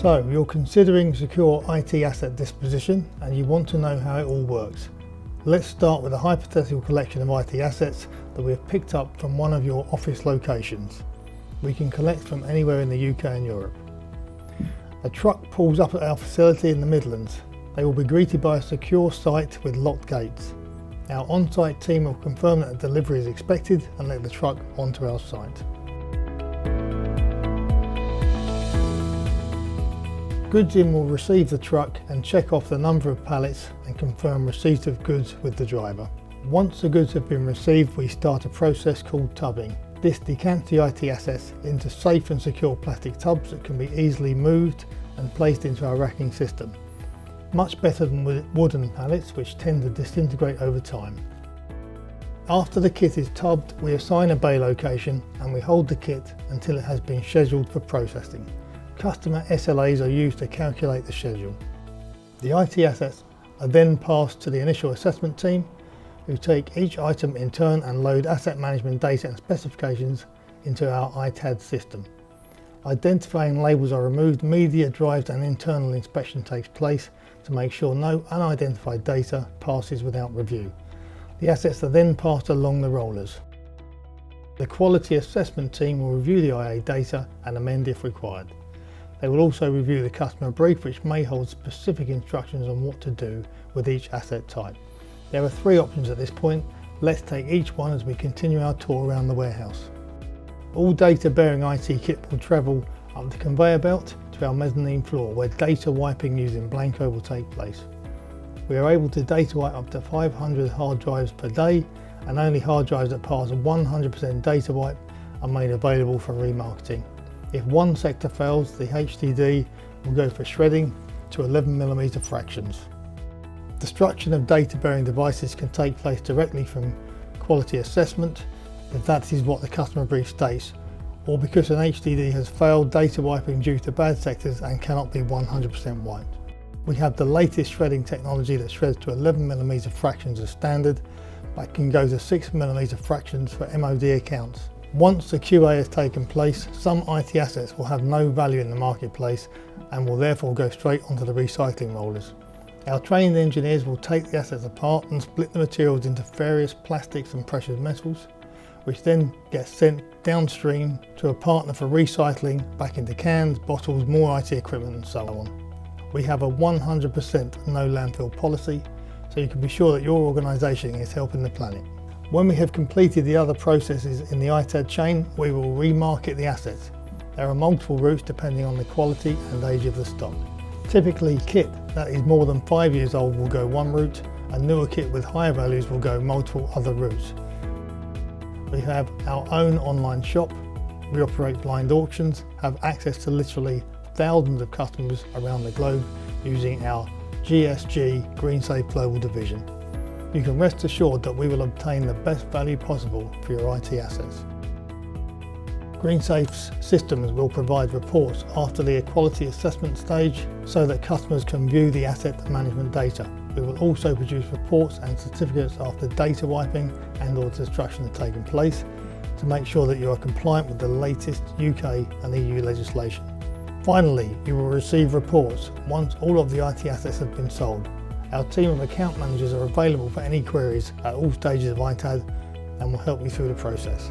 So you're considering secure IT asset disposition and you want to know how it all works. Let's start with a hypothetical collection of IT assets that we have picked up from one of your office locations. We can collect from anywhere in the UK and Europe. A truck pulls up at our facility in the Midlands. They will be greeted by a secure site with locked gates. Our on-site team will confirm that a delivery is expected and let the truck onto our site. Goods in will receive the truck and check off the number of pallets and confirm receipt of goods with the driver. Once the goods have been received, we start a process called tubbing. This decants the IT assets into safe and secure plastic tubs that can be easily moved and placed into our racking system. Much better than wooden pallets, which tend to disintegrate over time. After the kit is tubbed, we assign a bay location and we hold the kit until it has been scheduled for processing. Customer SLAs are used to calculate the schedule. The IT assets are then passed to the initial assessment team, who take each item in turn and load asset management data and specifications into our ITAD system. Identifying labels are removed, media drives and internal inspection takes place to make sure no unidentified data passes without review. The assets are then passed along the rollers. The quality assessment team will review the IA data and amend if required. They will also review the customer brief, which may hold specific instructions on what to do with each asset type. There are 3 options at this point. Let's take each one as we continue our tour around the warehouse. All data bearing IT kit will travel up the conveyor belt to our mezzanine floor, where data wiping using Blanco will take place. We are able to data wipe up to 500 hard drives per day, and only hard drives that pass 100% data wipe are made available for remarketing. If one sector fails, the HDD will go for shredding to 11mm fractions. Destruction of data-bearing devices can take place directly from quality assessment, if that is what the customer brief states, or because an HDD has failed data wiping due to bad sectors and cannot be 100% wiped. We have the latest shredding technology that shreds to 11mm fractions as standard, but can go to 6mm fractions for MOD accounts. Once the QA has taken place, some IT assets will have no value in the marketplace and will therefore go straight onto the recycling rollers. Our trained engineers will take the assets apart and split the materials into various plastics and precious metals, which then get sent downstream to a partner for recycling back into cans, bottles, more IT equipment and so on. We have a 100% no landfill policy, so you can be sure that your organisation is helping the planet. When we have completed the other processes in the ITAD chain, we will remarket the assets. There are multiple routes depending on the quality and age of the stock. Typically, kit that is more than 5 years old will go one route, and newer kit with higher values will go multiple other routes. We have our own online shop, we operate blind auctions, have access to literally thousands of customers around the globe using our GSG Greensafe Global division. You can rest assured that we will obtain the best value possible for your IT assets. Greensafe's systems will provide reports after the quality assessment stage so that customers can view the asset management data. We will also produce reports and certificates after data wiping and/or destruction have taken place to make sure that you are compliant with the latest UK and EU legislation. Finally, you will receive reports once all of the IT assets have been sold. Our team of account managers are available for any queries at all stages of ITAD and will help you through the process.